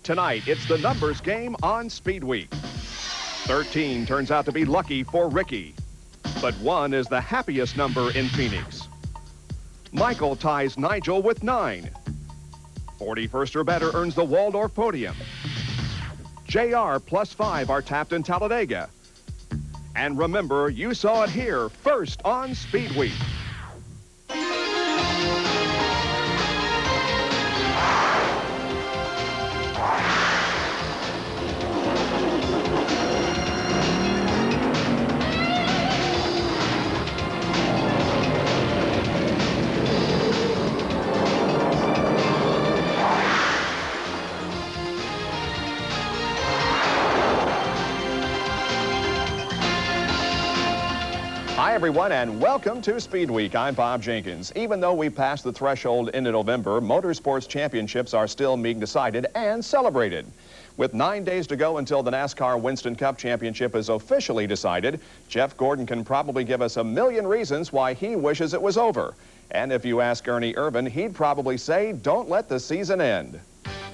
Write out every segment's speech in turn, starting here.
Tonight, it's the numbers game on SpeedWeek. 13 turns out to be lucky for Ricky, but 1 is the happiest number in Phoenix. Michael ties Nigel with 9. 41st or better earns the Waldorf podium. JR plus 5 are tapped in Talladega. And remember, you saw it here first on SpeedWeek. Hi, everyone, and welcome to SpeedWeek. I'm Bob Jenkins. Even though we passed the threshold into November, motorsports championships are still being decided and celebrated. With 9 days to go until the NASCAR Winston Cup Championship is officially decided, Jeff Gordon can probably give us a million reasons why he wishes it was over. And if you ask Ernie Irvan, he'd probably say, don't let the season end.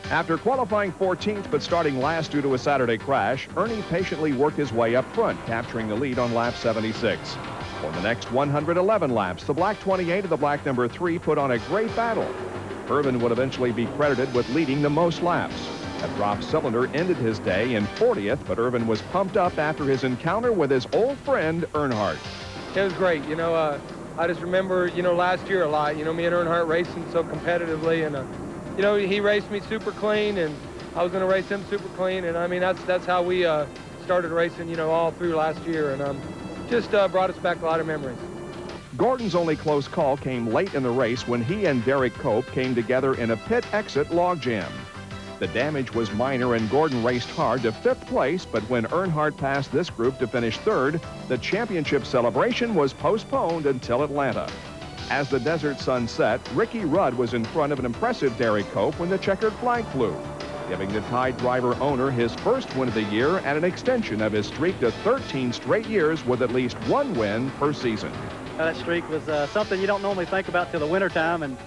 After qualifying 14th but starting last due to a Saturday crash, Ernie patiently worked his way up front, capturing the lead on lap 76. For the next 111 laps, the black 28 and the black number 3 put on a great battle. Irvan would eventually be credited with leading the most laps. A dropped cylinder ended his day in 40th, but Irvan was pumped up after his encounter with his old friend Earnhardt. It was great. I just remember, last year a lot. Me and Earnhardt racing so competitively, and he raced me super clean, and I was going to race him super clean, and I mean that's how we started racing, all through last year, and just brought us back a lot of memories. Gordon's only close call came late in the race when he and Derek Cope came together in a pit exit logjam. The damage was minor and Gordon raced hard to 5th place, but when Earnhardt passed this group to finish 3rd, the championship celebration was postponed until Atlanta. As the desert sun set, Ricky Rudd was in front of an impressive Derek Cope when the checkered flag flew, giving the Tide driver owner his first win of the year and an extension of his streak to 13 straight years with at least 1 win per season. That streak was something you don't normally think about till the wintertime, and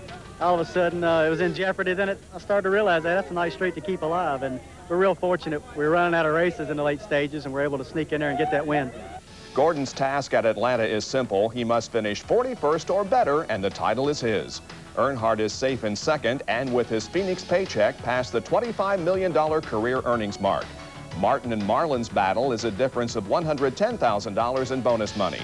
all of a sudden it was in jeopardy. Then I started to realize that's a nice streak to keep alive, and we're real fortunate. We're running out of races in the late stages, and we're able to sneak in there and get that win. Gordon's task at Atlanta is simple. He must finish 41st or better, and the title is his. Earnhardt is safe in 2nd, and with his Phoenix paycheck past the $25 million career earnings mark. Martin and Marlin's battle is a difference of $110,000 in bonus money.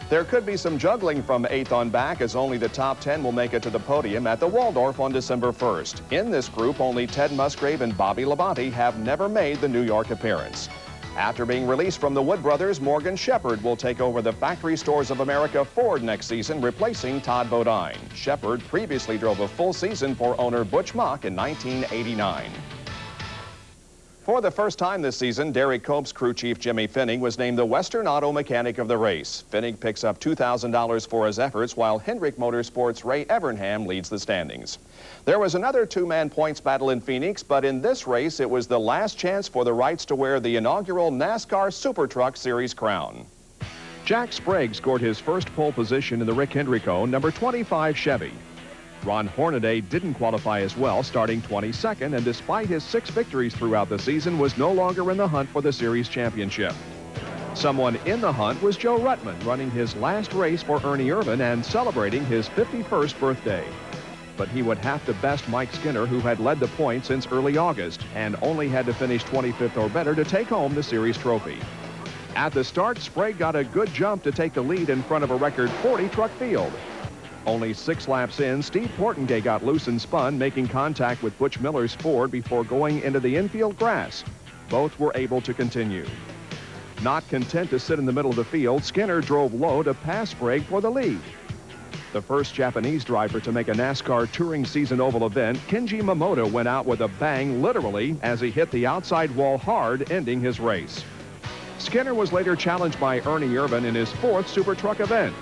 There could be some juggling from 8th on back, as only the top 10 will make it to the podium at the Waldorf on December 1st. In this group, only Ted Musgrave and Bobby Labonte have never made the New York appearance. After being released from the Wood brothers, Morgan Shepherd will take over the Factory Stores of America Ford next season, replacing Todd Bodine. Shepherd previously drove a full season for owner Butch Mock in 1989. For the first time this season, Derek Cope's crew chief Jimmy Finning was named the Western Auto Mechanic of the race. Finning picks up $2,000 for his efforts, while Hendrick Motorsports' Ray Evernham leads the standings. There was another 2-man points battle in Phoenix, but in this race, it was the last chance for the Wrights to wear the inaugural NASCAR Super Truck Series crown. Jack Sprague scored his first pole position in the Rick Hendrick-owned number 25 Chevy. Ron Hornaday didn't qualify as well, starting 22nd, and despite his 6 victories throughout the season, was no longer in the hunt for the series championship. Someone in the hunt was Joe Ruttman, running his last race for Ernie Irvan and celebrating his 51st birthday. But he would have to best Mike Skinner, who had led the points since early August and only had to finish 25th or better to take home the series trophy. At the start, Sprague got a good jump to take the lead in front of a record 40 truck field. Only 6 laps in, Steve Portengay got loose and spun, making contact with Butch Miller's Ford before going into the infield grass. Both were able to continue. Not content to sit in the middle of the field, Skinner drove low to pass Sprague for the lead. The first Japanese driver to make a NASCAR touring season oval event, Kenji Momota went out with a bang, literally, as he hit the outside wall hard, ending his race. Skinner was later challenged by Ernie Irvan in his 4th Super Truck event.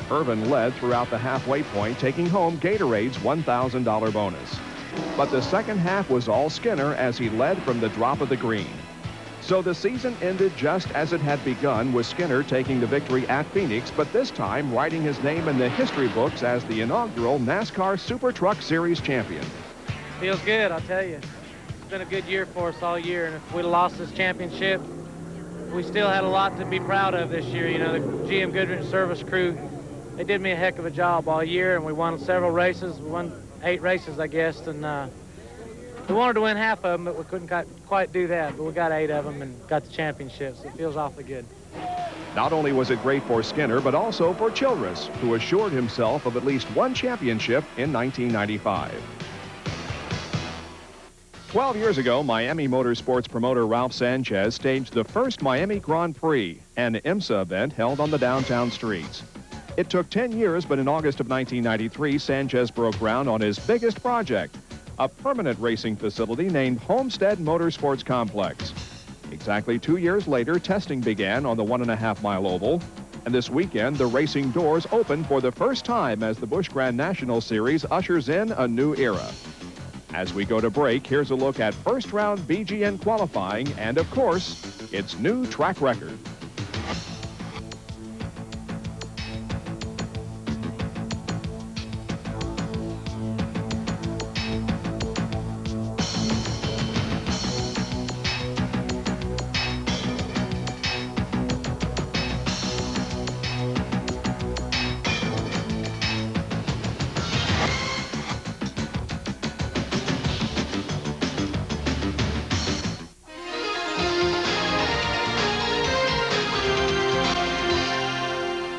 Irvan led throughout the halfway point, taking home Gatorade's $1,000 bonus. But the second half was all Skinner as he led from the drop of the green. So the season ended just as it had begun, with Skinner taking the victory at Phoenix, but this time writing his name in the history books as the inaugural NASCAR Super Truck Series champion. Feels good, I'll tell you. It's been a good year for us all year, and if we'd lost this championship, we still had a lot to be proud of this year. You know, the GM Goodrich service crew, they did me a heck of a job all year, and we won several races. We won 8 races, I guess, and we wanted to win half of them, but we couldn't quite do that. But we got 8 of them and got the championship, so it feels awfully good. Not only was it great for Skinner, but also for Childress, who assured himself of at least 1 championship in 1995. 12 years ago, Miami Motorsports promoter Ralph Sanchez staged the first Miami Grand Prix, an IMSA event held on the downtown streets. It took 10 years, but in August of 1993, Sanchez broke ground on his biggest project, a permanent racing facility named Homestead Motorsports Complex. Exactly 2 years later, testing began on the 1.5-mile oval, and this weekend, the racing doors opened for the first time as the Busch Grand National Series ushers in a new era. As we go to break, here's a look at first-round BGN qualifying and, of course, its new track record.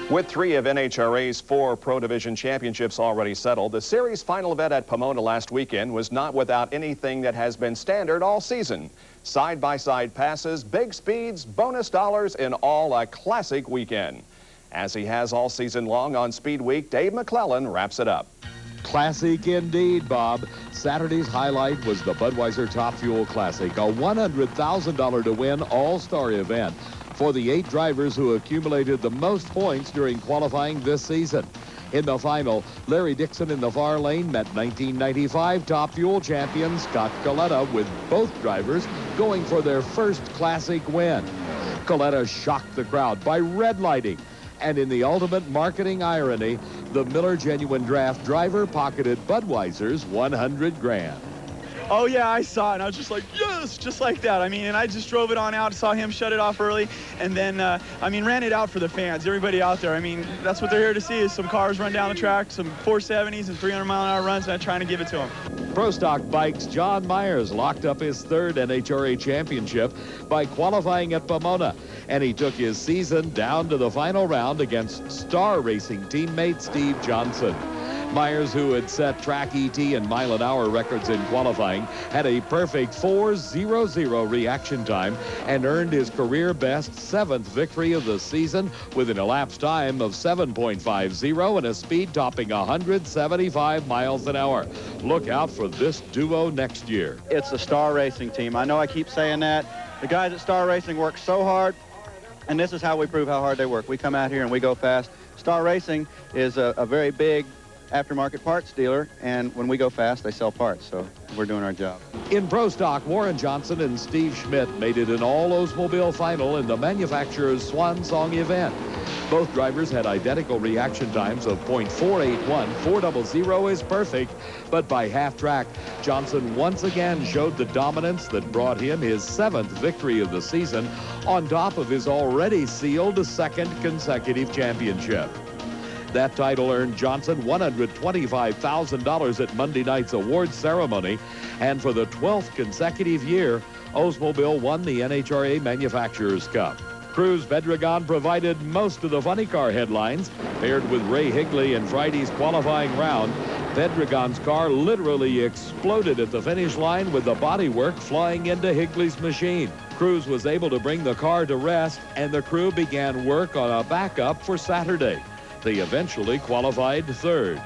With 3 of NHRA's 4 Pro Division championships already settled, the series final event at Pomona last weekend was not without anything that has been standard all season. Side-by-side passes, big speeds, bonus dollars, in all a classic weekend. As he has all season long on SpeedWeek, Dave McClellan wraps it up. Classic indeed, Bob. Saturday's highlight was the Budweiser Top Fuel Classic, a $100,000 to win all-star event for the 8 drivers who accumulated the most points during qualifying this season. In the final, Larry Dixon in the far lane met 1995 Top Fuel champion Scott Coletta, with both drivers going for their first Classic win. Coletta shocked the crowd by red lighting, and in the ultimate marketing irony, the Miller Genuine Draft driver pocketed Budweiser's $100 grand. Oh, yeah, I saw it, and I was just like, yes, just like that. I mean, and I just drove it on out, saw him shut it off early, and then, ran it out for the fans, everybody out there. I mean, that's what they're here to see, is some cars run down the track, some 470s and 300-mile-an-hour runs, and I'm trying to give it to them. Pro Stock Bikes' John Myers locked up his 3rd NHRA championship by qualifying at Pomona, and he took his season down to the final round against star racing teammate Steve Johnson. Myers, who had set track ET and mile-an-hour records in qualifying, had a perfect 4.00 reaction time and earned his career-best 7th victory of the season with an elapsed time of 7.50 and a speed topping 175 miles an hour. Look out for this duo next year. It's a Star Racing team. I know I keep saying that. The guys at Star Racing work so hard, and this is how we prove how hard they work. We come out here and we go fast. Star Racing is a very big aftermarket parts dealer, and when we go fast, they sell parts, so we're doing our job. In Pro Stock, Warren Johnson and Steve Schmidt made it an all-Oldsmobile final in the manufacturer's Swan Song event. Both drivers had identical reaction times of .481. 4.00 is perfect, but by half track, Johnson once again showed the dominance that brought him his 7th victory of the season, on top of his already sealed 2nd consecutive championship. That title earned Johnson $125,000 at Monday night's awards ceremony, and for the 12th consecutive year, Oldsmobile won the NHRA Manufacturers Cup. Cruz Pedregon provided most of the funny car headlines. Paired with Ray Higley in Friday's qualifying round, Pedregon's car literally exploded at the finish line with the bodywork flying into Higley's machine. Cruz was able to bring the car to rest, and the crew began work on a backup for Saturday. They eventually qualified 3rd.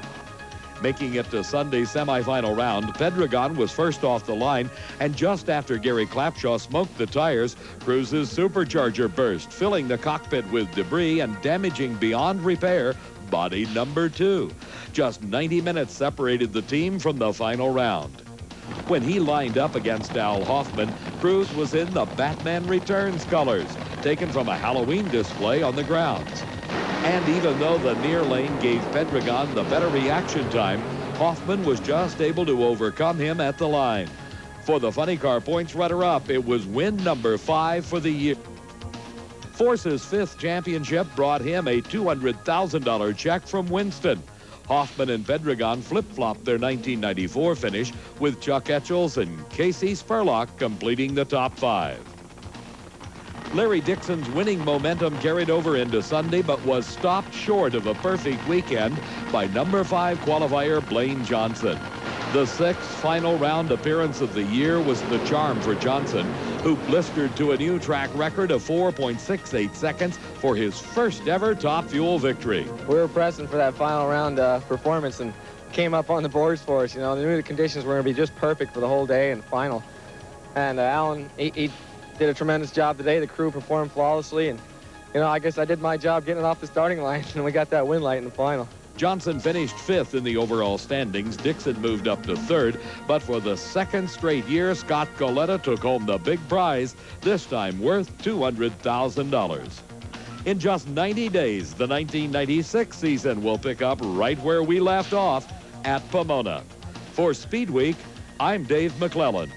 Making it to Sunday's semifinal round, Pedregon was first off the line, and just after Gary Clapshaw smoked the tires, Cruz's supercharger burst, filling the cockpit with debris and damaging beyond repair body number 2. Just 90 minutes separated the team from the final round. When he lined up against Al Hoffman, Cruz was in the Batman Returns colors, taken from a Halloween display on the grounds. And even though the near lane gave Pedregon the better reaction time, Hoffman was just able to overcome him at the line. For the funny car points runner-up, it was win number 5 for the year. Force's 5th championship brought him a $200,000 check from Winston. Hoffman and Pedregon flip-flopped their 1994 finish, with Chuck Etchells and Casey Spurlock completing the top 5. Larry Dixon's winning momentum carried over into Sunday, but was stopped short of a perfect weekend by number 5 qualifier Blaine Johnson. The 6th final round appearance of the year was the charm for Johnson, who blistered to a new track record of 4.68 seconds for his first ever Top Fuel victory. We were pressing for that final round performance and came up on the boards for us. You know, they knew the conditions were going to be just perfect for the whole day and final. And Alan, he did a tremendous job today. The crew performed flawlessly, and you know, I guess I did my job getting it off the starting line, and we got that win light in the final. Johnson finished 5th in the overall standings. Dixon moved up to 3rd, but for the 2nd straight year, Scott Coletta took home the big prize, this time worth $200,000. In just 90 days, the 1996 season will pick up right where we left off, at Pomona. For SpeedWeek, I'm Dave McClellan.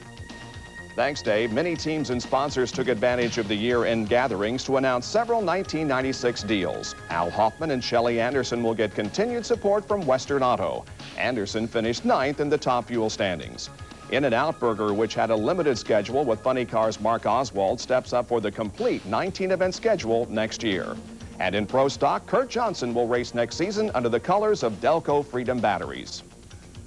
Thanks, Dave. Many teams and sponsors took advantage of the year-end gatherings to announce several 1996 deals. Al Hoffman and Shelley Anderson will get continued support from Western Auto. Anderson finished 9th in the Top Fuel standings. In-N-Out Burger, which had a limited schedule with Funny Cars' Mark Oswald, steps up for the complete 19-event schedule next year. And in Pro Stock, Kurt Johnson will race next season under the colors of Delco Freedom Batteries.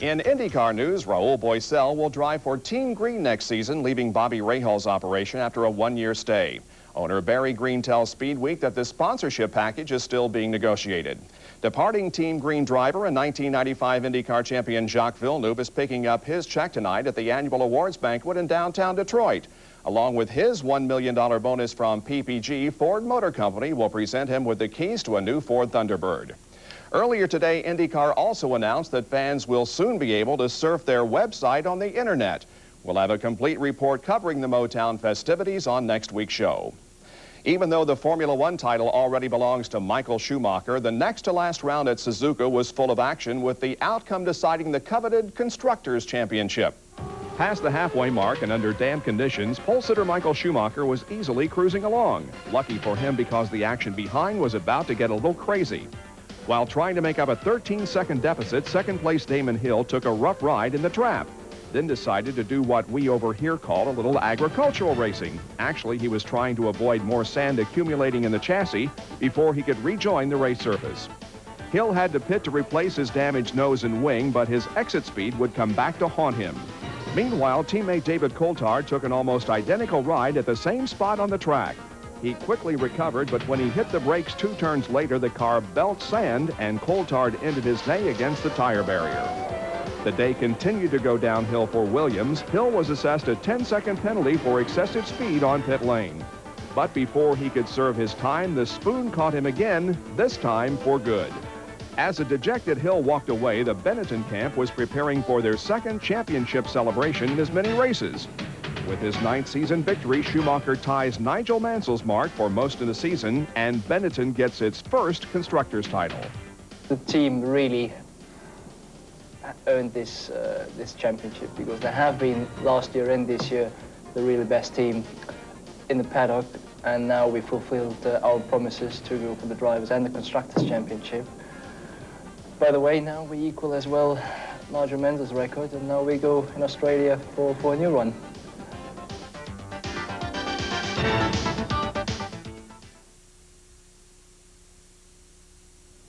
In IndyCar news, Raul Boesel will drive for Team Green next season, leaving Bobby Rahal's operation after a one-year stay. Owner Barry Green tells SpeedWeek that the sponsorship package is still being negotiated. Departing Team Green driver and 1995 IndyCar champion Jacques Villeneuve is picking up his check tonight at the annual awards banquet in downtown Detroit. Along with his $1 million bonus from PPG, Ford Motor Company will present him with the keys to a new Ford Thunderbird. Earlier today, IndyCar also announced that fans will soon be able to surf their website on the internet. We'll have a complete report covering the Motown festivities on next week's show. Even though the Formula One title already belongs to Michael Schumacher, the next to last round at Suzuka was full of action, with the outcome deciding the coveted Constructors' Championship. Past the halfway mark and under damp conditions, pole sitter Michael Schumacher was easily cruising along. Lucky for him, because the action behind was about to get a little crazy. While trying to make up a 13-second deficit, second-place Damon Hill took a rough ride in the trap, then decided to do what we over here call a little agricultural racing. Actually, he was trying to avoid more sand accumulating in the chassis before he could rejoin the race surface. Hill had to pit to replace his damaged nose and wing, but his exit speed would come back to haunt him. Meanwhile, teammate David Coulthard took an almost identical ride at the same spot on the track. He quickly recovered, but when he hit the brakes 2 turns later, the car belched sand, and Coulthard ended his day against the tire barrier. The day continued to go downhill for Williams. Hill was assessed a 10-second penalty for excessive speed on pit lane. But before he could serve his time, the spoon caught him again, this time for good. As a dejected Hill walked away, the Benetton camp was preparing for their second championship celebration in as many races. With his 9th season victory, Schumacher ties Nigel Mansell's mark for most of the season, and Benetton gets its first Constructors' title. The team really earned this championship, because they have been last year and this year the really best team in the paddock, and now we fulfilled our promises to go for the Drivers and the Constructors' Championship. By the way, now we equal as well Nigel Mansell's record, and now we go in Australia for a new run.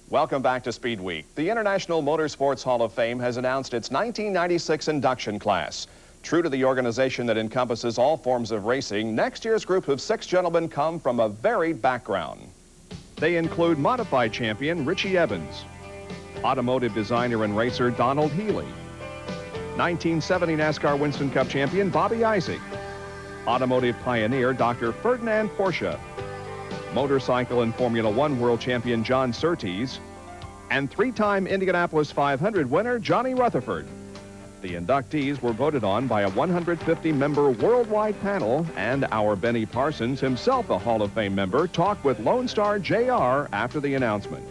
Welcome back to Speed Week. The International Motorsports Hall of Fame has announced its 1996 induction class. True to the organization that encompasses all forms of racing, next year's group of 6 gentlemen come from a varied background. They include modified champion Richie Evans, automotive designer and racer Donald Healy, 1970 NASCAR Winston Cup champion Bobby Isaac, automotive pioneer Dr. Ferdinand Porsche, motorcycle and Formula One world champion John Surtees, and 3-time Indianapolis 500 winner Johnny Rutherford. The inductees were voted on by a 150-member worldwide panel, and our Benny Parsons, himself a Hall of Fame member, talked with Lone Star JR after the announcement.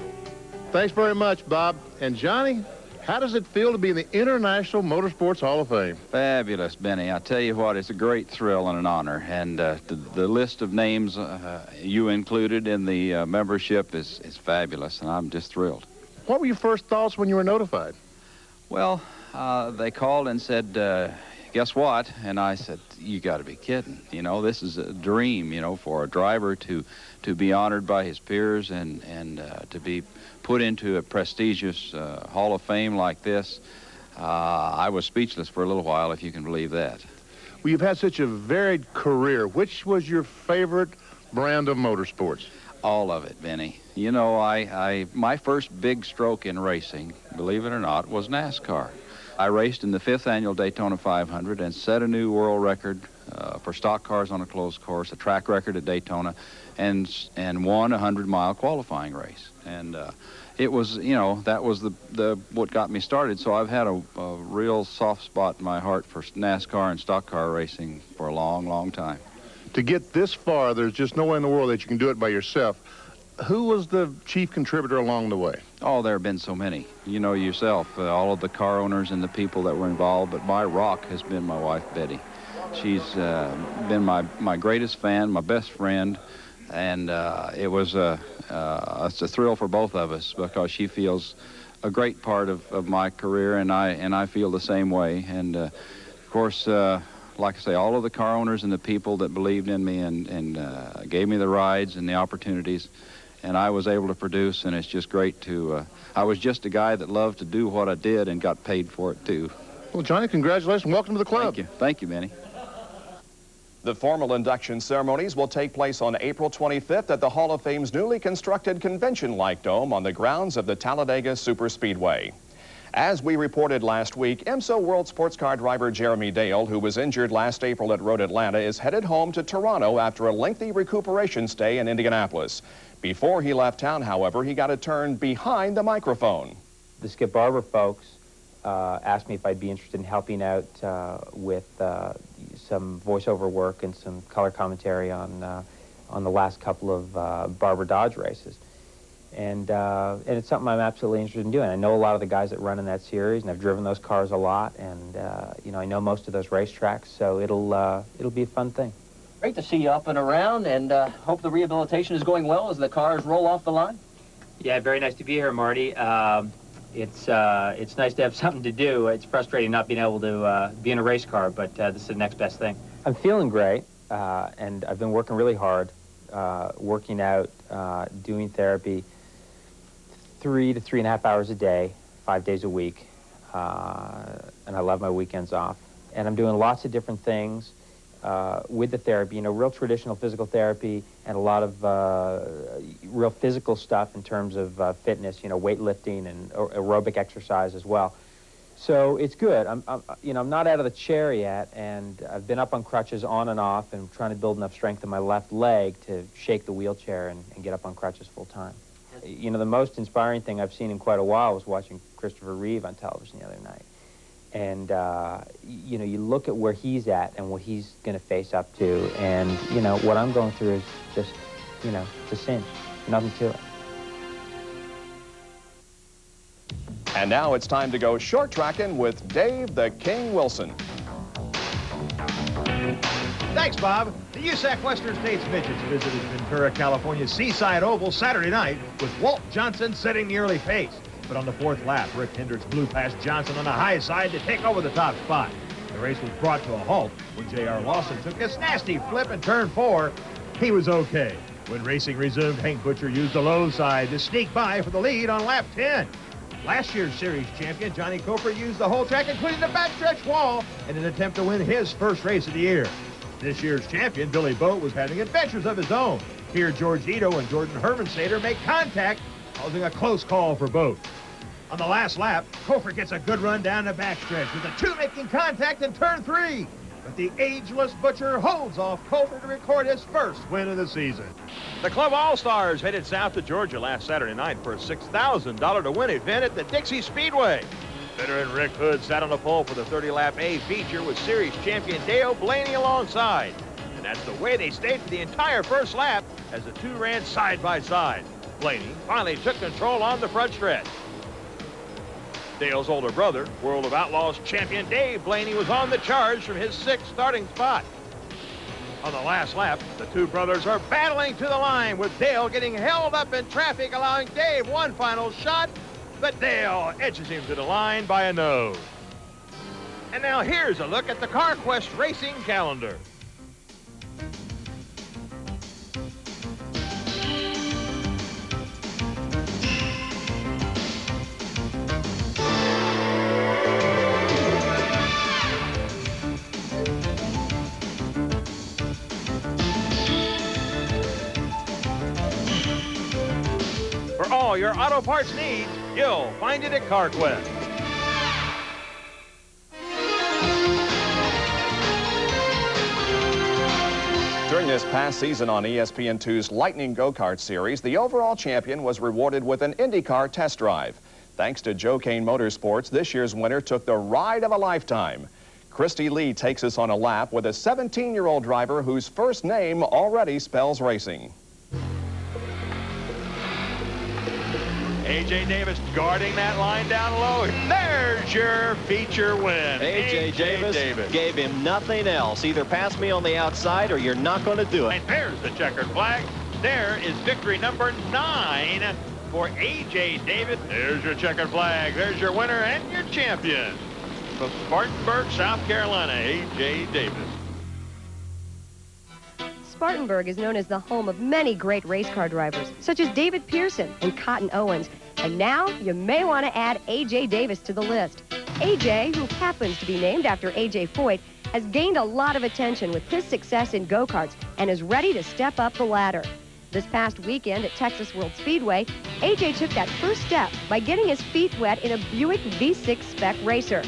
Thanks very much, Bob. And Johnny, How does it feel to be in the International Motorsports Hall of Fame? Fabulous, Benny. I tell you what, it's a great thrill and an honor. And the list of names you included in the membership is fabulous, and I'm just thrilled. What were your first thoughts when you were notified? Well, they called and said, guess what? And I said, you got to be kidding. You know, this is a dream, you know, for a driver to be honored by his peers and to be put into a prestigious Hall of Fame like this. I was speechless for a little while, if you can believe that. Well, you've had such a varied career. Which was your favorite brand of motorsports? All of it, Benny. You know, my first big stroke in racing, believe it or not, was NASCAR. I raced in the 5th annual Daytona 500 and set a new world record for stock cars on a closed course, a track record at Daytona, and won a 100-mile qualifying race. And it was, you know, that was what got me started. So I've had a real soft spot in my heart for NASCAR and stock car racing for a long, long time. To get this far, there's just no way in the world that you can do it by yourself. Who was the chief contributor along the way? Oh, there have been so many. You know yourself, all of the car owners and the people that were involved, but my rock has been my wife, Betty. She's been my greatest fan, my best friend, and it was it's a thrill for both of us because she feels a great part of my career, and I feel the same way. And of course, like I say, all of the car owners and the people that believed in me and gave me the rides and the opportunities, and I was able to produce, and it's just great to, I was just a guy that loved to do what I did and got paid for it too. Well, Johnny, congratulations. Welcome to the club. Thank you. Thank you, Benny. The formal induction ceremonies will take place on April 25th at the Hall of Fame's newly constructed convention-like dome on the grounds of the Talladega Superspeedway. As we reported last week, IMSA World Sports Car driver Jeremy Dale, who was injured last April at Road Atlanta, is headed home to Toronto after a lengthy recuperation stay in Indianapolis. Before he left town, however, he got a turn behind the microphone. The Skip Barber folks asked me if I'd be interested in helping out with some voiceover work and some color commentary on the last couple of Barber Dodge races. And it's something I'm absolutely interested in doing. I know a lot of the guys that run in that series, and I've driven those cars a lot, and you know, I know most of those racetracks, so it'll be a fun thing. Great to see you up and around, and hope the rehabilitation is going well as the cars roll off the line. Yeah, very nice to be here, Marty. It's nice to have something to do. It's frustrating not being able to be in a race car, but this is the next best thing. I'm feeling great, and I've been working really hard, working out, doing therapy 3 to 3.5 hours a day, 5 days a week, and I love my weekends off. And I'm doing lots of different things with the therapy, you know, real traditional physical therapy and a lot of real physical stuff in terms of fitness, you know, weightlifting and aerobic exercise as well. So it's good. I'm not out of the chair yet, and I've been up on crutches on and off and trying to build enough strength in my left leg to shake the wheelchair and get up on crutches full time. You know, the most inspiring thing I've seen in quite a while was watching Christopher Reeve on television the other night. And, you know, you look at where he's at and what he's going to face up to, and, you know, what I'm going through is just, you know, it's a cinch, nothing to it. And now it's time to go short tracking with Dave the King Wilson. Thanks, Bob. The USAC Western States Midgets visited Ventura, California's Seaside Oval Saturday night with Walt Johnson setting the early pace. But on the 4th lap, Rick Hendricks blew past Johnson on the high side to take over the top spot. The race was brought to a halt when J.R. Lawson took this nasty flip in turn 4. He was okay. When racing resumed, Hank Butcher used the low side to sneak by for the lead on lap 10. Last year's series champion, Johnny Coper, used the whole track, including the backstretch wall, in an attempt to win his first race of the year. This year's champion, Billy Boat, was having adventures of his own. Here, George Ito and Jordan Hermansader make contact, causing a close call for Boat. On the last lap, Cofer gets a good run down the backstretch with the two making contact in turn 3. But the ageless Butcher holds off Cofer to record his first win of the season. The Club All-Stars headed south to Georgia last Saturday night for a $6,000 to win event at the Dixie Speedway. Veteran Rick Hood sat on the pole for the 30-lap A feature with series champion Dale Blaney alongside. And that's the way they stayed for the entire first lap as the two ran side by side. Blaney finally took control on the front stretch. Dale's older brother, World of Outlaws champion Dave Blaney, was on the charge from his 6th starting spot. On the last lap, the two brothers are battling to the line, with Dale getting held up in traffic, allowing Dave one final shot, but Dale edges him to the line by a nose. And now here's a look at the CarQuest Racing calendar. For all your auto parts needs, you'll find it at CarQuest. During this past season on ESPN2's Lightning Go-Kart Series, the overall champion was rewarded with an IndyCar test drive. Thanks to Joe Kane Motorsports, this year's winner took the ride of a lifetime. Christy Lee takes us on a lap with a 17-year-old driver whose first name already spells racing. A.J. Davis guarding that line down low. There's your feature win. A.J. Davis gave him nothing else. Either pass me on the outside or you're not going to do it. And there's the checkered flag. There is victory number 9 for A.J. Davis. There's your checkered flag. There's your winner and your champion. From Spartanburg, South Carolina, A.J. Davis. Spartanburg is known as the home of many great race car drivers, such as David Pearson and Cotton Owens. And now you may want to add A.J. Davis to the list. A.J., who happens to be named after A.J. Foyt, has gained a lot of attention with his success in go-karts and is ready to step up the ladder. This past weekend at Texas World Speedway, A.J. took that first step by getting his feet wet in a Buick V6 spec racer.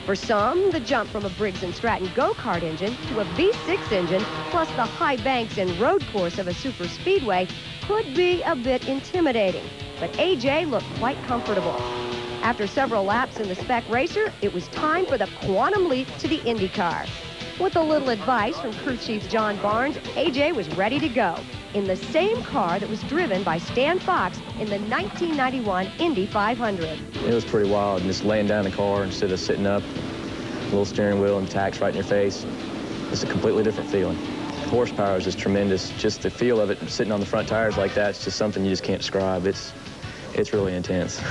For some, the jump from a Briggs & Stratton go-kart engine to a V6 engine, plus the high banks and road course of a super speedway, could be a bit intimidating. But A.J. looked quite comfortable. After several laps in the spec racer, it was time for the quantum leap to the IndyCar. With a little advice from crew chief John Barnes, A.J. was ready to go in the same car that was driven by Stan Fox in the 1991 Indy 500. It was pretty wild, just laying down in the car instead of sitting up, little steering wheel and tacks right in your face. It's a completely different feeling. Horsepower is just tremendous. Just the feel of it sitting on the front tires like that, it's just something you just can't describe. It's really intense.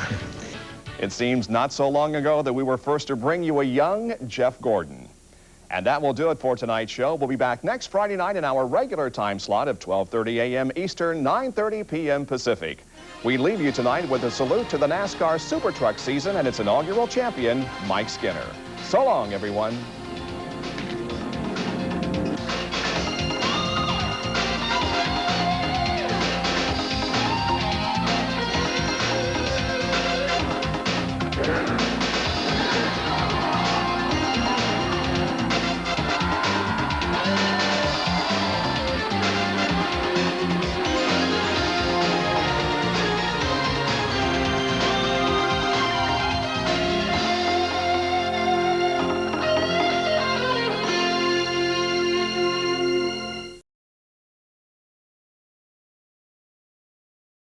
It seems not so long ago that we were first to bring you a young Jeff Gordon. And that will do it for tonight's show. We'll be back next Friday night in our regular time slot of 12:30 a.m. Eastern, 9:30 p.m. Pacific. We leave you tonight with a salute to the NASCAR Super Truck season and its inaugural champion, Mike Skinner. So long, everyone.